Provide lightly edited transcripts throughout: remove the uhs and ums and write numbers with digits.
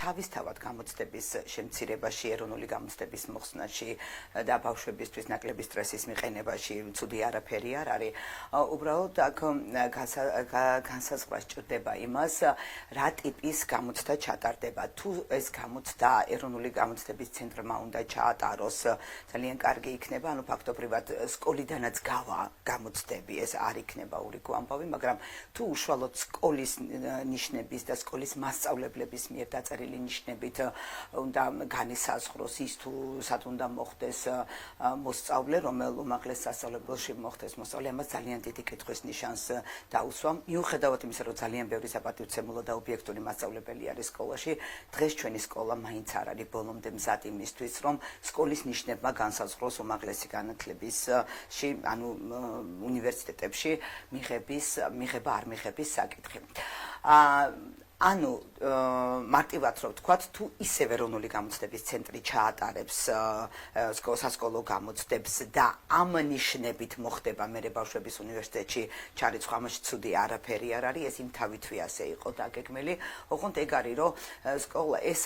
თავისთავად გამოცდების შემცირებაში, ეროვნული გამოცდების მოხსნაში და ბავშვებისთვის ნაკლები სტრესის მიყენებაში ცუდი არაფერი არ არის. უბრალოდ აქ განსაზღვრა სჭირდება იმას, რა ტიპის გამოცდა ჩატარდება. თუ ეს გამოცდა ეროვნული გამოცდების ცენტრმა უნდა ჩაატაროს, ძალიან კარგი იქნება, ანუ ფაქტობრივად სკოლიდანაც გავა გამოცდები, ეს არ იქნება ურიგო ამბავი, მაგრამ თუ უშუალოდ სკოლის ნიშნების და სკოლის მასწავლებლების მიერ დაწერილი ნიშნებით უნდა განისაზღვროს ის თუ სად უნდა მოხდეს მოსწავლე, რომელ უმაღლეს სასწავლებელში მოხდეს მოსწავლე, ამას ძალიან დიდი კითხვის ნიშანს დაუსვამ. მიუხედავად იმისა, რომ ძალიან ბევრი საპატივცემულო და ობიექტური მასწავლებელი არის სკოლაში, დღეს ჩვენი სკოლა მაინც არ არის ბოლომდე მზად იმისთვის, რომ სკოლის ნიშნებმა განსაზღვროს უმაღლესი განათლებისში, ანუ უნივერსიტეტებში მიღება არ მიღების საკითხი. ანუ მარტივად რომ ვთქვათ, თუ ისევ ეროვნული გამოცდების ცენტრი ჩაატარებს სასკოლო გამოცდებს და ამ ნიშნებით მოხდება მერე ბავშვების უნივერსიტეტში ჩარიცხვა, ამაში ცუდი არაფერი არ არის, ეს იმ თავითვე ასე იყო დაგეგმილი. ოღონდ ეგ არის, რომ სკოლა ეს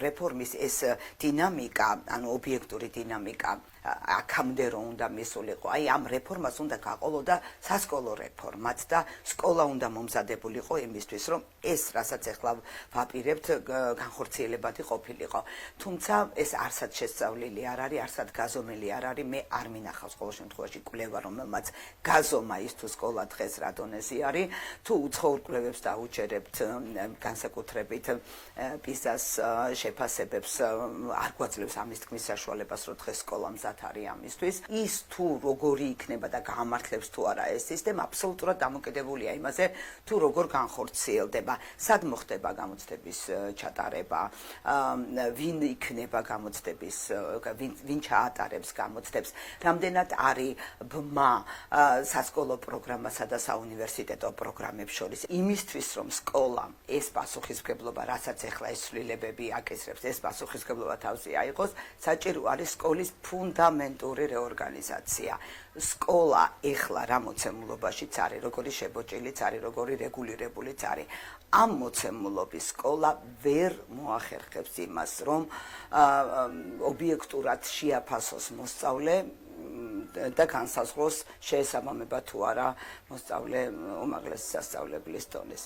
რეფორმის ეს დინამიკა, ანუ ობიექტური დინამიკა აქამდე რომ უნდა მისულიყო, აი ამ რეფორმას უნდა გაყოლოდა სასკოლო რეფორმაც და სკოლა უნდა მომზადებულიყო იმისთვის, რომ ეს რასაც ახლა ვაპირებთ განხორციელებადი ყოფილიყო. თუმცა ეს არსად შესწავლილი არ არის, არსად გაზომილი არ არის, მე არ მინახავს ყოველ შემთხვევაში კვლევა, რომელმაც გაზომა ის თუ სკოლა დღეს რა დონეზე არის, თუ უცხოურ კვლევებს დაუჯერებთ განსაკუთრებით პიზას შეფასებებს არ გვაძლევს ამის თქმის საშუალებას, რომ დღეს სკოლა მზად არის ამისთვის. ის თუ როგორი იქნება და გაამართლებს თუ არა ეს სისტემა აბსოლუტურად დამოკიდებულია იმაზე, თუ როგორ განხორციელდება, სად მოხდება გამოცდების ჩატარება, ვინ იქნება გამოცდების, ვინ ჩაატარებს გამოცდებს, რამდენად არის ბმა სასკოლო პროგრამასა და საუნივერსიტეტო პროგრამებს შორის. იმისთვის, რომ სკოლა ეს პასუხისმგებლობა, რასაც ახლა ეს ცვლილებები აკისრებს, ეს პასუხისმგებლობა თავზე აიღოს, საჭირო არის სკოლის ფუნდამენტური რეორგანიზაცია. სკოლა ეხლა რა მოცემულობაშიც არის, როგორი შებოჭილიც არის, როგორი რეგულირებულიც არის. ამ მოცემულობის სკოლა ვერ მოახერხებს იმას, რომ ობიექტურად შეაფასოს მოსწავლე და განსაზღვროს შეესაბამება თუ არა მოსწავლე უმაღლესი სასწავლებლის დონეს.